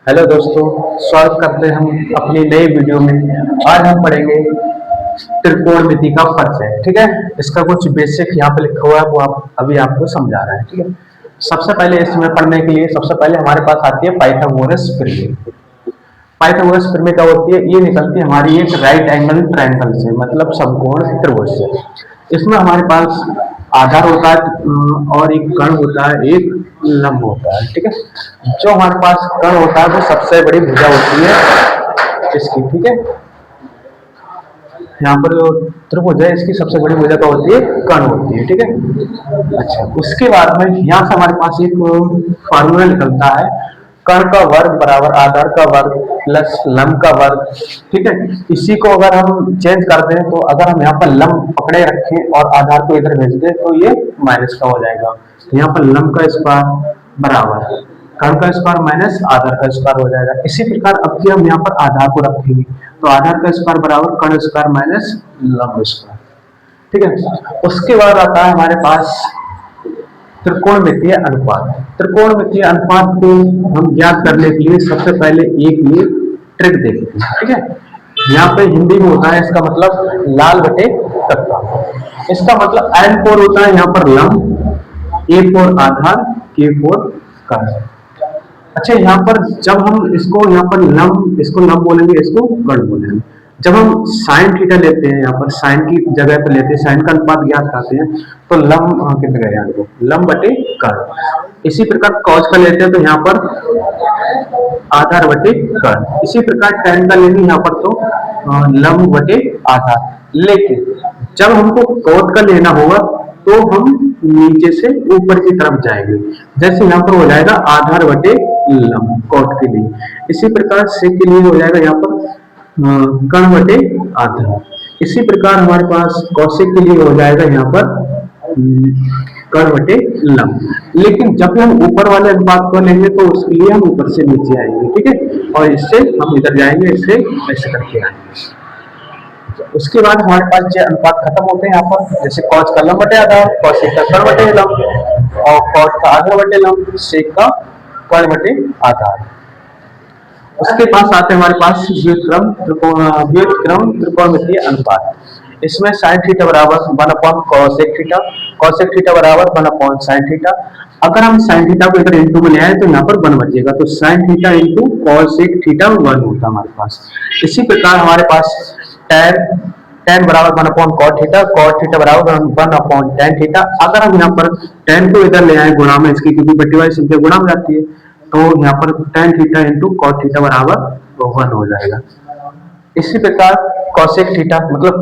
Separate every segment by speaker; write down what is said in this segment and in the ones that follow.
Speaker 1: Hello दोस्तों, स्वागत करते हैं हम अपनी नई वीडियो में। आज हम पढ़ेंगे त्रिकोणमिति का परिचय। ठीक है, इसका कुछ बेसिक यहाँ पे लिखा हुआ है, वो आप अभी आपको समझा रहे हैं। ठीक है, सबसे पहले इसमें पढ़ने के लिए सबसे पहले हमारे पास आती है पाइथागोरस प्रमेय। पाइथागोरस प्रमेय क्या होती है? ये निकलती है हमारी एक राइट एंगल ट्रायंगल से, मतलब समकोण त्रिभुज से। इसमें हमारे पास आधार होता है और एक कण होता है, एक लंब होता है। ठीक है, जो हमारे पास कण होता है वो सबसे बड़ी भुजा होती है इसकी। ठीक है, यहाँ पर जो त्रिभुज है इसकी सबसे बड़ी भुजा क्या होती है? कण होती है। ठीक है, अच्छा, उसके बाद में यहाँ से हमारे पास एक फार्मूला निकलता है, कण का वर्ग बराबर आधार का वर्ग प्लस लंब का वर्ग। ठीक है, इसी को अगर हम चेंज कर दें तो अगर हम यहाँ पर लंब पकड़े रखें और आधार को इधर भेज दें तो ये माइनस का हो जाएगा। तो यहाँ पर लंब का स्क्वायर बराबर कण का स्क्वायर माइनस आधार का स्क्वायर हो जाएगा। इसी प्रकार अब की हम यहाँ पर आधार को रखेंगे तो आधार का स्क्वायर बराबर कण स्क्वायर माइनस लंब स्क्वायर। ठीक है, उसके बाद आता है हमारे पास त्रिकोणमितीय अनुपात। त्रिकोणमितीय अनुपात को हम ज्ञात करने के लिए सबसे पहले एक ये ट्रिक देखते हैं। ठीक है, यहाँ पे हिंदी में होता है इसका मतलब लाल बटे कत्ता। इसका मतलब एन फोर होता है यहाँ पर लंब, ए फोर आधार, के फोर कण। अच्छा, यहाँ पर जब हम इसको यहाँ पर लंब, इसको लंब बोलेंगे, इसको कण बोलेंगे। जब हम साइन थीटा लेते हैं, यहाँ पर साइन की जगह पर लेते हैं, साइन का अनुपात ज्ञात करते हैं तो लंब कितने गए यहाँ को? लंब बटे कण। इसी प्रकार कॉस का लेते हैं तो यहाँ पर आधार बटे कण। इसी प्रकार tan का लेंगे यहाँ पर तो लंब बटे आधार। लेकिन जब हमको कॉट का लेना होगा तो हम नीचे से ऊपर की तरफ जाएंगे। जैसे यहाँ पर हो जाएगा आधार बटे लंब कॉट के लिए। इसी प्रकार सेक के लिए हो जाएगा यहाँ पर कण बटे आधार। इसी प्रकार हमारे पास कौशिक के लिए हो जाएगा यहाँ पर कण बटे लंब। लेकिन जब भी हम ऊपर वाले अनुपात को लेंगे तो उसके लिए हम ऊपर से नीचे आएंगे। ठीक है, और इससे हम इधर जाएंगे, इससे ऐसे करके आएंगे। उसके बाद हमारे पास जो अनुपात खत्म होते हैं यहाँ पर, जैसे कॉस का लंब बटे आधार, कौशिक का कण बटे लंब और कॉट का आधार बटे लंब, सेक का कण बटे आधार। उसके पास आते हैं हमारे पास व्युत्क्रम त्रिकोणमितीय अनुपात। इसमें साइन थीटा बराबर 1 कॉसेक थीटा, कॉसेक थीटा बराबर 1 साइन थीटा। अगर हम साइन थीटा को इधर इंटू में ले आए तो यहाँ पर 1 बचेगा, तो sine theta into cosec theta 1 होता हमारे पास। इसी प्रकार हमारे पास tan बराबर 1 कॉट थीटा, कॉट थीटा बराबर 1 tan थीटा। अगर हम यहाँ पर tan को इधर ले आए गुणा में इसकी, क्योंकि बटी वाली संख्या गुणा में जाती है, तो यहाँ पर tan theta into cot theta बराबर 1 हो जाएगा। इसी प्रकार कॉसेक थीटा मतलब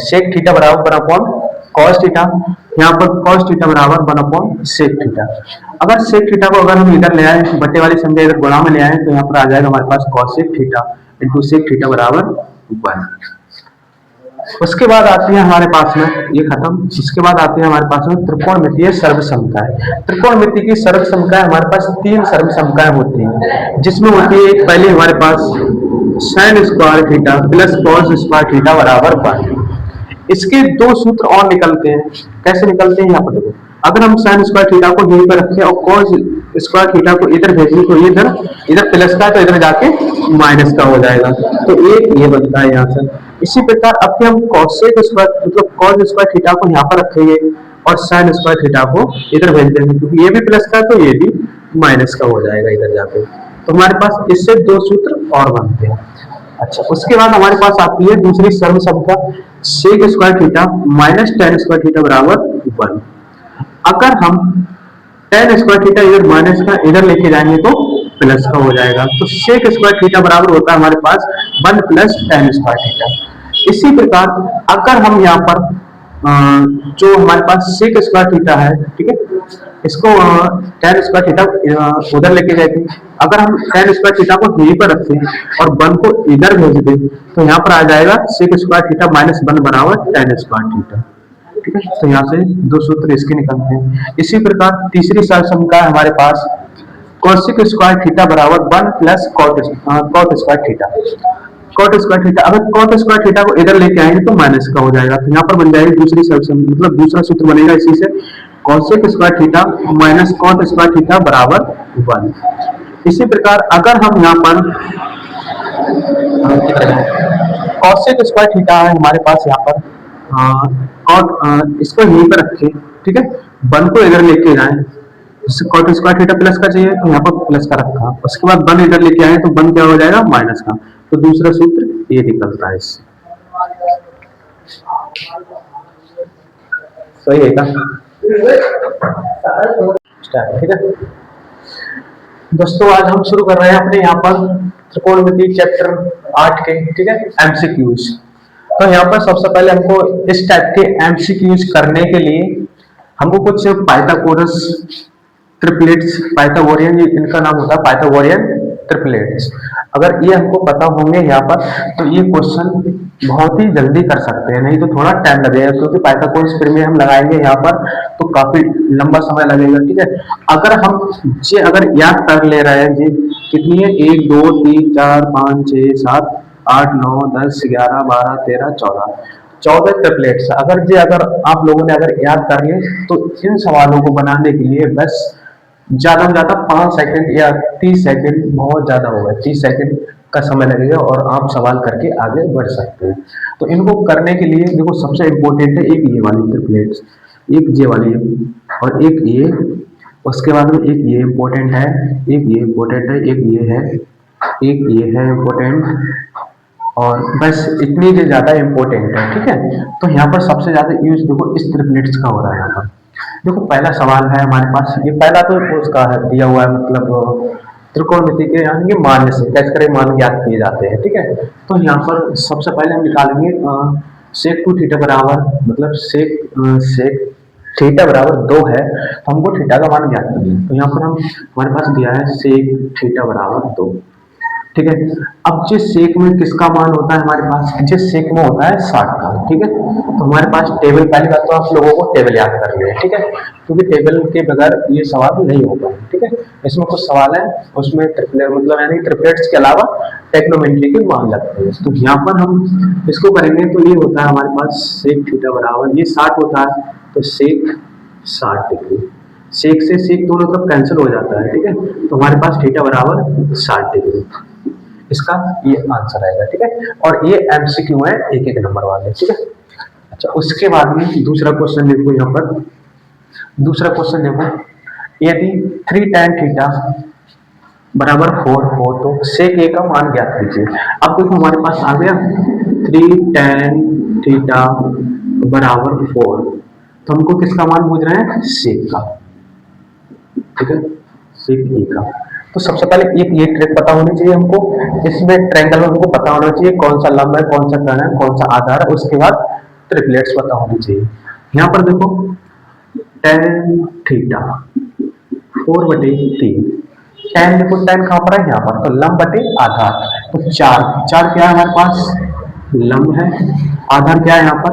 Speaker 1: सेक थीटा बराबर 1 कॉस थीटा, यहाँ पर कॉस थीटा बराबर 1 सेक थीटा। अगर सेक थीटा को अगर हम इधर ले आए, बटे वाली संख्या इधर गुणा में ले आए, तो यहाँ पर आ जाएगा हमारे पास cosec theta into sec theta बराबर 1। उसके बाद आती है हमारे पास में ये खत्म। उसके बाद आती है हमारे पास में त्रिकोणमितीय सर्वसमताएं। त्रिकोणमिति की सर्वसमताएं हमारे पास 3 सर्वसमताएं होती हैं, जिसमें होती है एक पहले हमारे पास sine square theta plus cos square theta बराबर 1। इसके 2 सूत्र और निकलते हैं। कैसे निकलते हैं? यहाँ पर देखो, अगर हम साइन स्क्वायर थीटा को यहीं पर रखें और कॉस स्क्वायर थीटा को इधर भेजें तो इधर प्लस का तो इधर जाके माइनस का हो जाएगा, तो एक ये बनता है यहाँ से। इसी प्रकार अब हम कॉसेक स्क्वायर मतलब कॉस स्क्वायर थीटा को यहाँ पर रखेंगे और साइन स्क्वायर थीटा को इधर भेज देंगे, क्योंकि ये भी प्लस का तो ये भी माइनस का हो जाएगा इधर जाके। तो हमारे पास इससे 2 सूत्र और बनते हैं। अच्छा, उसके बाद हमारे पास आती है दूसरी सर्वसमता, sec square theta minus tan square theta बराबर 1। अगर हम tan स्क्वायर थीटा इधर माइनस का इधर लेके जाएंगे तो प्लस का हो जाएगा, तो सेक स्क्वायर थीटा बराबर होता है हमारे पास 1 प्लस tan स्क्वायर थीटा। इसी प्रकार अगर हम यहाँ पर जो हमारे पास सेक स्क्वायर थीटा है, ठीक है, इसको tan स्क्वायर थीटा उधर लेके जाएंगे। अगर हम tan स्क्वायर थीटा को यहीं पर रखें और 1 को इधर भेज दें तो यहाँ पर आ जाएगा सेक स्क्वायर थीटा माइनस 1 बराबर tan स्क्वायर थीटा। ठीक है, तो यहाँ से 2 सूत्र इसके निकलते हैं। इसी प्रकार तीसरी सर्वसमता है हमारे पास कॉसेक स्क्वायर थीटा बराबर 1 plus cot square theta. Cot square theta, अगर कॉट स्क्वायर थीटा को इधर लेके आएंगे तो माइनस का हो जाएगा, तो यहाँ पर बन जाएगी दूसरी सर्वसमता, मतलब दूसरा सूत्र बनेगा इसी से, cosec square theta minus cot square theta बराबर 1। इसी प्रकार अगर हम यहाँ पर कॉसेक स्क्वायर थीटा है हमारे पास यहाँ पर, कॉट इसको यहीं पर रखें, ठीक है, वन को इधर लेके जाएं, कॉट स्क्वायर थीटा प्लस का चाहिए तो यहाँ पर प्लस का रखा, उसके बाद वन इधर लेके आए तो वन क्या हो जाएगा, माइनस का। तो दूसरा सूत्र ये निकलता है इससे। सही है क्या? ठीक है दोस्तों, आज हम शुरू कर रहे हैं अपने यहाँ पर त्रिकोणमिति चैप्टर 8 के, ठीक है, एमसीक्यूज। तो यहाँ पर सबसे पहले हमको इस टाइप के एमसीक्यूज करने के लिए हमको कुछ पाइथागोरस ट्रिपलेट्स, पाइथागोरियन इनका नाम होता है पाइथागोरियन ट्रिपलेट्स। अगर ये हमको पता होंगे यहाँ पर तो ये क्वेश्चन बहुत ही जल्दी कर सकते हैं, नहीं तो थोड़ा टाइम लगेगा, क्योंकि पाइथागोरस फिर में हम लगाएंगे यहाँ पर तो काफी लंबा समय लगेगा, ठीक है। अगर हम ये अगर याद कर ले रहे हैं जी, कितनी है, 1 2 3 4 5 6 7 8 9 10 11 12 13 14 ट्रिपलेट्स। अगर आप लोगों ने अगर याद कर ले तो इन सवालों को बनाने के लिए बस ज्यादा से ज्यादा 5 सेकंड या 30 सेकंड, बहुत ज्यादा होगा 30 सेकंड का समय लगेगा और आप सवाल करके आगे बढ़ सकते हैं। तो इनको करने के लिए देखो सबसे इम्पोर्टेंट है एक ये वाली ट्रिपलेट्स, एक ये वाली और एक ये, उसके बाद में एक ये इम्पोर्टेंट है, एक ये इम्पोर्टेंट है, एक ये है, एक ये है इम्पोर्टेंट, और बस इतनी जो ज्यादा इम्पोर्टेंट है, ठीक है। तो यहाँ पर सबसे ज्यादा यूज देखो इस ट्रिपलेट्स का हो रहा है। यहाँ पर देखो पहला सवाल है हमारे पास, ये पहला तो उसका है दिया हुआ है, मतलब त्रिकोणमिति के यानी कि मान से कैसे करें मान ज्ञात किए जाते हैं, ठीक है। तो यहाँ पर सबसे पहले हम निकालेंगे सेक टू थीटा बराबर, मतलब सेक थीटा बराबर 2 है तो हमको थीटा का मान ज्ञात करना है। तो यहाँ पर हम हमारे पास दिया है सेक थीटा बराबर 2, ठीक है। अब जिस सेक में किसका मान होता है हमारे पास, जिस सेक में होता है 60 का, ठीक है। तो हमारे पास टेबल, पहली बात तो आप लोगों को टेबल याद कर लिया, ठीक है, क्योंकि टेबल के बगैर ये सवाल नहीं होगा, ठीक है। इसमें कुछ सवाल है उसमें ट्रिपलेट मतलब यानी ट्रिपलेट्स के अलावा टेक्नोमेट्री के मान लगते हैं। तो यहाँ पर हम इसको करेंगे तो ये होता है हमारे पास सेक थीटा बराबर, ये 60 होता है तो सेक 60 डिग्री, सेक से सेक दोनों तरफ कैंसिल हो जाता है, ठीक है। तो हमारे पास थीटा बराबर 60 डिग्री, इसका ये आंसर आएगा, ठीक है। और ये एमसीक्यू है एक एक नंबर वाले, ठीक है। अच्छा, उसके बाद में दूसरा क्वेश्चन देखो, यहाँ पर दूसरा क्वेश्चन देखो, यदि 3 tan थीटा बराबर 4 हो तो सेक ए का मान ज्ञात कीजिए। अब देखो हमारे पास आ गया 3 tan थीटा बराबर 4, तो हमको किसका मान पूछ रहे हैं, सेक का, ठीक है, सेक ए का। तो सबसे पहले एक ये ट्रिक पता होनी चाहिए हमको, इसमें ट्रायंगल में हमको पता होना चाहिए कौन सा लंब है, कौन सा कर्ण है, कौन सा आधार है, उसके बाद ट्रिपलेट्स पता होनी चाहिए। यहाँ पर देखो tan थीटा 4/3, tan देखो tan कहाँ पर है, यहाँ पर, तो लंब बटे आधार, तो 4 क्या है हमारे पास, लंब है, आधार क्या है यहाँ पर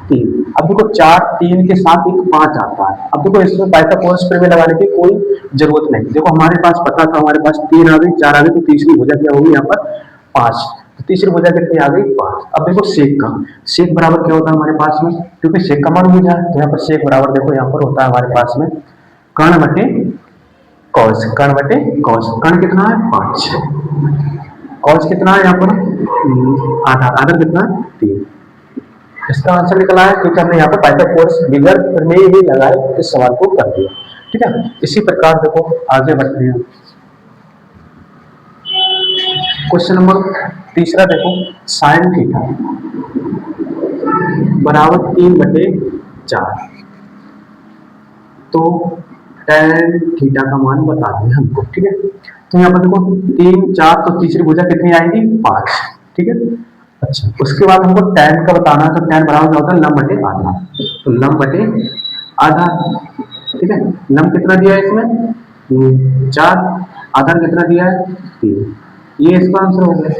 Speaker 1: 3। अब देखो 4 3 के साथ एक 5 आता है। अब देखो इसमें पाइथागोरस प्रमेय लगाने की कोई जरूरत नहीं, देखो हमारे पास पता था, हमारे पास 3 आ गई, 4 आ गई, तो तीसरी भुजा क्या होगी यहाँ पर 5, तो तीसरी भुजा कितनी आ गई 5। अब देखो सेक का, सेक बराबर क्या होता है हमारे पास में, क्योंकि सेक का मान भुजा है तो यहाँ पर सेक बराबर देखो यहाँ पर होता है हमारे पास में कर्ण बटे कॉस, कर्ण बटे कॉस, कर्ण कितना है 5, कॉस कितना है यहाँ पर आधार, आधार कितना है 3। इसका आंसर निकला है क्योंकि हमने यहाँ पर पाइथागोरस बिगर प्रमेय ही लगाए इस सवाल को कर दिया, ठीक है। इसी प्रकार देखो आगे बढ़ते हैं, क्वेश्चन नंबर तीसरा देखो, साइन थीटा बराबर 3/4, तो tan थीटा का मान बता दें हमको, ठीक है। तो यहाँ पर देखो 3 4, तो तीसरी भुजा कितनी आएगी 5, ठीक है। अच्छा, उसके बाद हमको tan का बताना है, तो tan बराबर क्या होता है, लंब बटे आधा, तो लंब बटे आधा, ठीक है। लंब कितना दिया है इसमें 4, आधार कितना दिया है 3, ये इसका आंसर हो गया।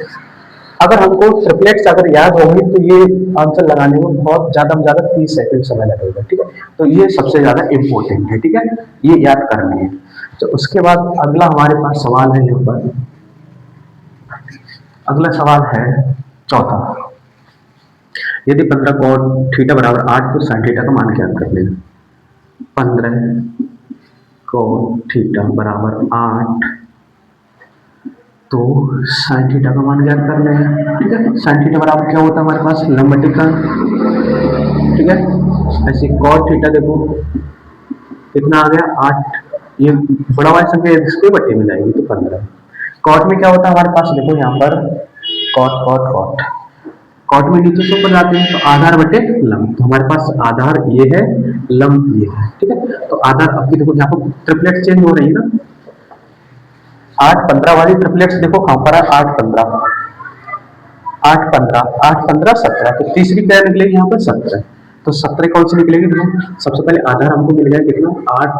Speaker 1: अगर हमको ट्रिपलेट्स अगर याद होंगे तो ये आंसर लगाने में बहुत ज्यादा 30 सेकंड समय लगेगा, ठीक है। तो ये सबसे ज्यादा इंपॉर्टेंट है, ठीक है, ये याद करनी है। तो उसके बाद अगला हमारे पास सवाल है, यहाँ पर अगला सवाल है चौथा, यदि 15 cot थीटा बराबर 8 तो sin थीटा का मान ज्ञात कर लेना। 15 cot थीटा बराबर 8 तो साइन थीटा का मान ज्ञात कर रहे हैं, ठीक है। साइन थीटा बराबर क्या होता है हमारे पास, लंब बटे कर्ण, ठीक है। ऐसे कॉट थीटा देखो कितना आ गया 8, ये बड़ा वाली संख्या इसके बट्टे में जाएगी तो 15। कॉट में क्या होता है हमारे पास, देखो यहाँ पर कॉट कॉट कॉट, कॉट में नीचे से ऊपर जाते हैं तो आधार बटे लंब, तो हमारे पास आधार ये है, लंब ये है, ठीक है। तो आधार आपकी देखो यहाँ पर ट्रिपलेट चेंज हो रही है ना, 8 15 वाली ट्रिपलेट्स देखो कहां पर है, 8 15 8 15 8 15 17, तो तीसरी क्या निकलेगी यहाँ पर 17, तो 17 कौन सी निकलेगी देखो, सबसे पहले आधार हमको मिल गया कितना 8,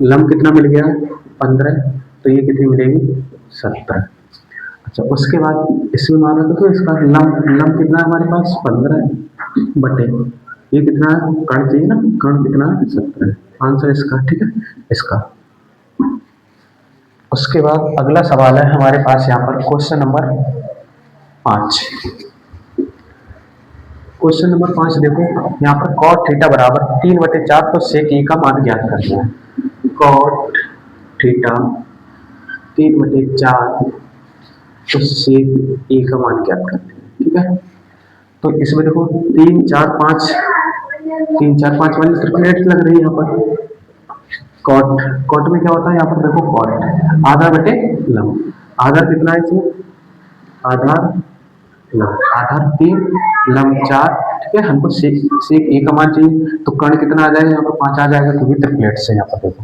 Speaker 1: लंब कितना मिल गया 15, तो ये कितनी मिलेगी 17। अच्छा उसके बाद इसमें माना तो इसका लंब लंब कितना है हमारे पास 15 बटे ये कितना है, कर्ण चाहिए ना, कर्ण कितना है 17, आंसर इसका, ठीक है इसका। उसके बाद अगला सवाल है हमारे पास यहाँ पर क्वेश्चन नंबर 5। क्वेश्चन नंबर 5 देखो यहाँ पर कॉट थीटा बराबर 3/4 तो सेक ई का मान ज्ञात करना है। कॉट थीटा 3/4 तो सेक ई का मान ज्ञात करना है, ठीक है। तो इसमें देखो 3 4 5 3 4 5 वाली ट्रिपलेट लग रही है यहाँ पर। कॉट कॉट में क्या होता है यहाँ पर देखो, कॉट आधार बटे लंब, आधार कितना है इसमें, आधार लंब, आधार 3 लंब 4, ठीक है। हमको सेक ए का मान चाहिए तो कर्ण कितना आ जाएगा यहाँ पर 5 आ जाएगा, तो भी ट्रिपलेट से यहाँ पर देखो।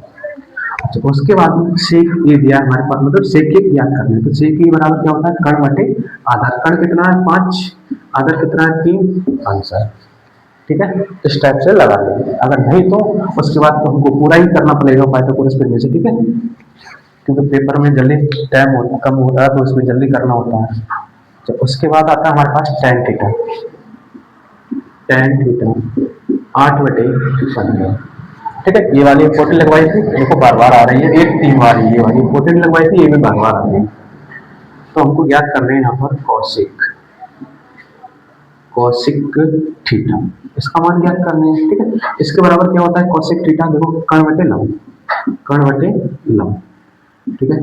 Speaker 1: अच्छा उसके बाद में सेक ए दिया है हमारे पास, मतलब सेक ए याद करना है, तो सेक ए बराबर क्या होता है कर्ण बटे आधार, कर्ण कितना है 5, आधार कितना है 3, आंसर, ठीक है। इस टाइप से लगा लेंगे, अगर नहीं तो उसके बाद तो हमको पूरा ही करना पड़ेगा पाइथागोरस प्रमेय से, ठीक है, क्योंकि पेपर में जल्दी टाइम कम होता है तो उसमें जल्दी करना होता है। तो उसके बाद आता है हमारे पास tan थीटा, tan थीटा 8/15, ठीक है। ये वाली इंपोर्टेंट लगवाई थी, देखो बार बार आ रही है, एक 3 बार ये वाली इंपोर्टेंट लगवाई थी, ये भी बार बार आ रही है। तो हमको ज्ञात करना है यहाँ पर कौशिक थीटा, इसका मान ज्ञात करना है, ठीक है। इसके बराबर क्या होता है कौशिक थीटा, देखो कर्ण बटे लंब, कर्ण बटे लंब, ठीक है।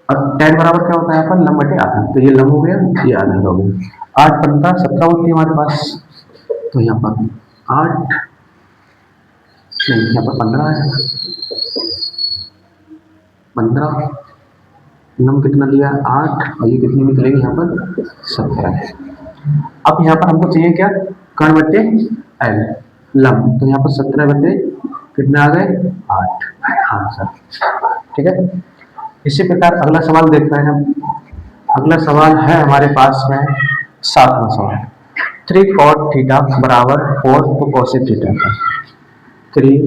Speaker 1: अब tan बराबर क्या होता है यहाँ पर लंब बटे आधार, तो ये लंब हो गया ये आधार हो गया। 8 15 17 होती है हमारे पास, तो यहाँ पर 8 नहीं यहाँ पर 15 है, 15 लंब कितना दिया 8 और ये कितनी निकलेगी यहाँ पर 17। अब यहाँ पर हमको चाहिए क्या, कर्ण बटे एल लंब, तो यहाँ पर 17 बटे कितने आ गए 8, आंसर, ठीक है। इसी प्रकार अगला सवाल देख रहे हैं हम, अगला सवाल है हमारे पास में 7वां सवाल, 3 cot थीटा बराबर 4 तो cosec थीटा का 3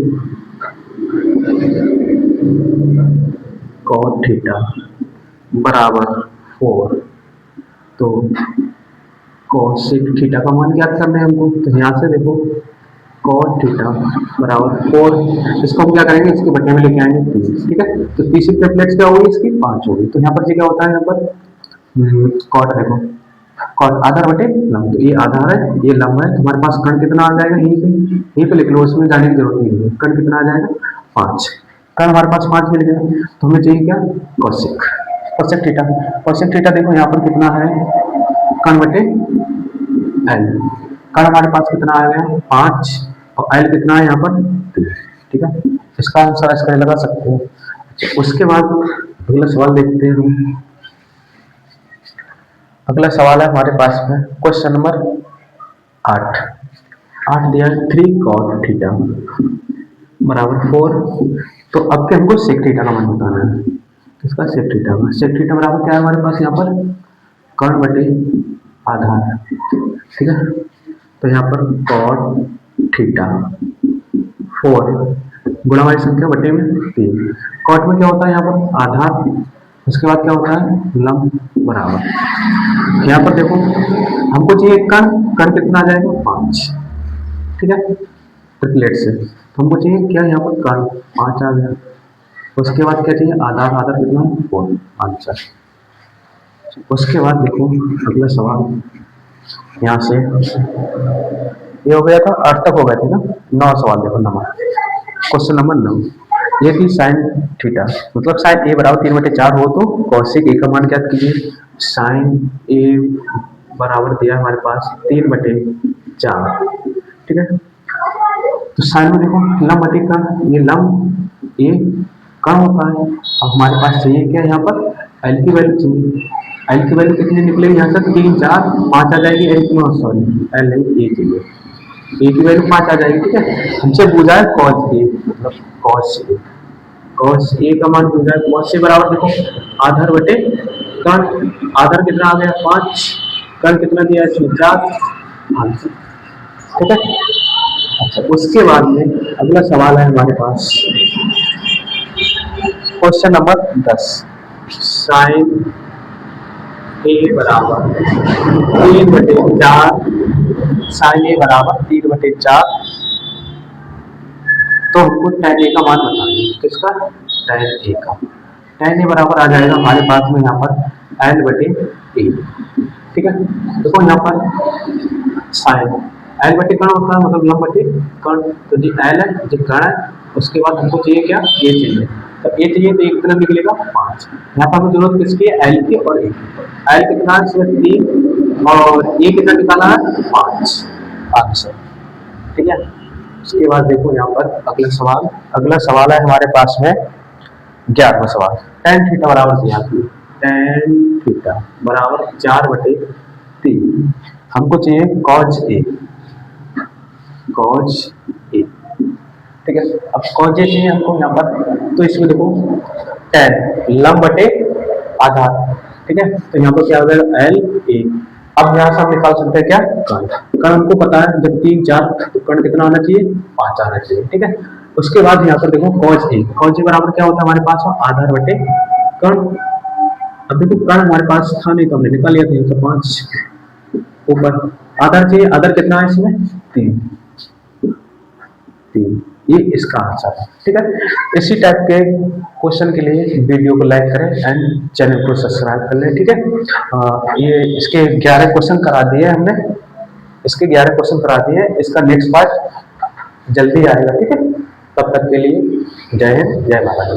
Speaker 1: cot थीटा बराबर 4 तो cosec थीटा का मान ज्ञात करना है हमको, तो यहाँ से देखो cot थीटा बराबर 4, इसको हम क्या करेंगे इसके बटे में लेके आएंगे 30, ठीक है। तो तीसरी ट्रिपलेट्स क्या होगी इसकी 5 होगी, तो यहाँ पर क्या होता है यहाँ पर cot देखो cot आधार बटे लंब, तो ये आधार है ये लंब है, तुम्हारे पास कर्ण कितना आ जाएगा यहीं पे लिख लो, उसमें जाने की जरूरत नहीं है, कर्ण कितना आ जाएगा 5, कर्ण हमारे पास 5 मिल गया, तो हमें चाहिए क्या cosec थीटा, cosec थीटा देखो यहाँ पर कितना है कर्ण बटे एल, कर्ण हमारे पास कितना आ गया 5 और एल कितना है यहाँ पर 3, ठीक है। इसका आंसर इसका लगा सकते हैं। अच्छा उसके बाद अगला सवाल देखते हैं हम, अगला सवाल है हमारे पास में क्वेश्चन नंबर 8 दिया 3 cot थीटा बराबर 4, तो अब के हमको सेक थीटा का मान बताना है, इसका सेक थीटा का, सेक थीटा बराबर क्या है हमारे पास यहाँ पर कर्ण बटे आधार, ठीक है। तो यहाँ पर cot थीटा 4 गुणा वाली संख्या बटे में 3, cot में क्या होता है यहाँ पर आधार, उसके बाद क्या होता है लंब बराबर, यहाँ पर देखो हमको चाहिए कर्ण कितना आ जाएगा 5, ठीक है ट्रिपलेट से, तो हमको चाहिए क्या यहाँ पर कर्ण 5 आ गया, उसके बाद क्या चाहिए आधार, आधार कितना 4, आंसर। उसके बाद देखो अगला सवाल, यहाँ से ये हो गया था 8 तक हो गए थे ना, 9 सवाल देखो, क्वेश्चन नंबर 9, ये थी साइन थीटा, मतलब साइन ए बराबर 3/4 हो तो कॉसेक ए का मान ज्ञात कीजिए। साइन ए बराबर दिया हमारे पास 3/4, ठीक है। तो साइन में देखो लंब बटे कर्ण, ये लंब ये कर्ण होता है। अब हमारे पास चाहिए क्या यहाँ पर, एल की वैल्यू चाहिए। एल की वैल्यू कितनी निकलेगी यहाँ से, 3 4 5 आ जाएगी। एल की सॉरी एल नहीं ए चाहिए, ए की वैल्यू 5 आ जाएगी, ठीक है। हमसे पूछा है कॉस ए, मतलब कॉस ए, कॉस ए का मान पूछा है। कॉस ए बराबर देखो आधार बटे कर्ण, आधार कितना आ गया 5, कर्ण कितना दिया है इसमें 4, 5, ठीक है। अच्छा उसके बाद में अगला सवाल है हमारे पास, क्वेश्चन नंबर 10, साइन ए बराबर 3/4, साइन ए बराबर 3/4, तो हमको tan ए का मान बताना है। किसका, tan ए का। tan ए बराबर आ जाएगा हमारे पास में यहाँ पर l/a, ठीक है। देखो यहाँ पर साइन l बटे कर्ण होता है, मतलब लंब बटे कर्ण, तो जी l है जी कर्ण है। उसके बाद हमको चाहिए क्या, a चाहिए, तो a चाहिए तो एक तरफ निकलेगा 5। यहाँ पर हमें जरूरत किसकी है, l की और a की। l कितना है इसमें 3 और a कितना निकाला है 5 आंसर, ठीक है। उसके बाद देखो यहाँ पर अगला सवाल है हमारे पास में 11वां सवाल, tan थीटा बराबर दिया, tan थीटा बराबर 4/3, हमको चाहिए cos ए, cos ए, ठीक है। अब cos ए चाहिए हमको यहाँ पर, तो इसमें देखो tan लंब बटे आधार, ठीक है। तो यहाँ पर क्या हो जाएगा एल ए। अब यहाँ से हम निकाल सकते हैं क्या, कर्ण हमको पता है जब 3 4 तो कर्ण कितना आना चाहिए 5 आना चाहिए, ठीक है। उसके बाद यहाँ पर देखो cos ए बराबर क्या होता है हमारे पास, आधार बटे कर्ण। अब देखो कर्ण हमारे पास था नहीं तो हमने निकाल लिया था, तो 5 ऊपर आधार चाहिए, आधार कितना है इसमें 3, ये इसका आंसर है, ठीक है। इसी टाइप के क्वेश्चन के लिए वीडियो को लाइक करें एंड चैनल को सब्सक्राइब कर लें, ठीक है। ये इसके 11 क्वेश्चन करा दिए हमने, इसके 11 क्वेश्चन करा दिए, इसका नेक्स्ट पार्ट जल्दी आएगा, ठीक है। तब तक के लिए जय हिंद जय भारत।